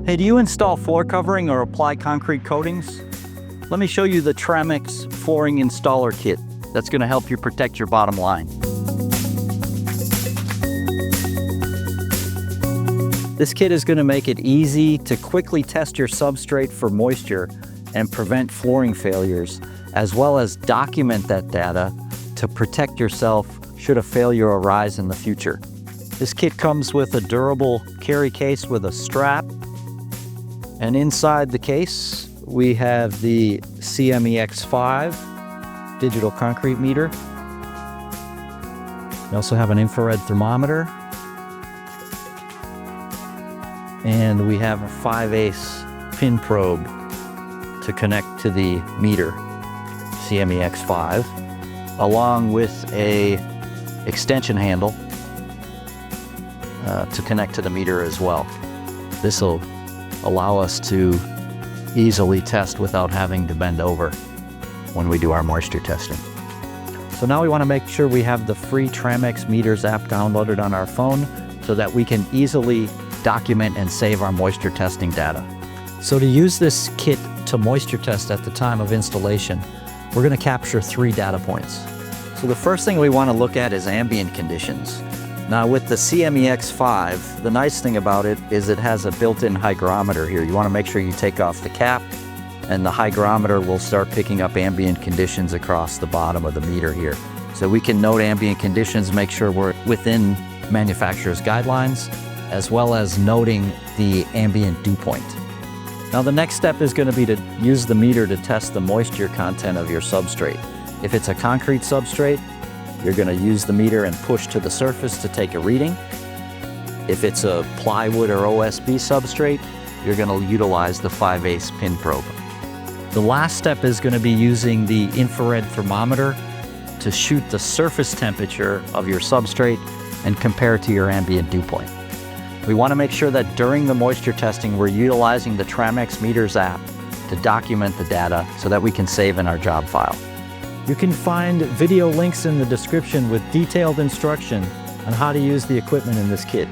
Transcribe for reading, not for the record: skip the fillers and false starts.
Hey, do you install floor covering or apply concrete coatings? Let me show you the Tramex Flooring Installer Kit that's going to help you protect your bottom line. This kit is going to make it easy to quickly test your substrate for moisture and prevent flooring failures, as well as document that data to protect yourself should a failure arise in the future. This kit comes with a durable carry case with a strap, and inside the case we have the CMEX5 Digital Concrete Meter. We also have an infrared thermometer, and we have a 5/8 pin probe to connect to the meter, CMEX5, along with a extension handle to connect to the meter as well. This will allow us to easily test without having to bend over when we do our moisture testing. So now we want to make sure we have the free Tramex Meters app downloaded on our phone so that we can easily document and save our moisture testing data. So to use this kit to moisture test at the time of installation, we're going to capture 3 data points. So the first thing we want to look at is ambient conditions. Now with the CMEX5, the nice thing about it is it has a built-in hygrometer here. You want to make sure you take off the cap, and the hygrometer will start picking up ambient conditions across the bottom of the meter here. So we can note ambient conditions, make sure we're within manufacturer's guidelines, as well as noting the ambient dew point. Now the next step is going to be to use the meter to test the moisture content of your substrate. If it's a concrete substrate, you're going to use the meter and push to the surface to take a reading. If it's a plywood or OSB substrate, you're going to utilize the 5/8 pin probe. The last step is going to be using the infrared thermometer to shoot the surface temperature of your substrate and compare it to your ambient dew point. We want to make sure that during the moisture testing, we're utilizing the Tramex Meters app to document the data so that we can save in our job file. You can find video links in the description with detailed instruction on how to use the equipment in this kit.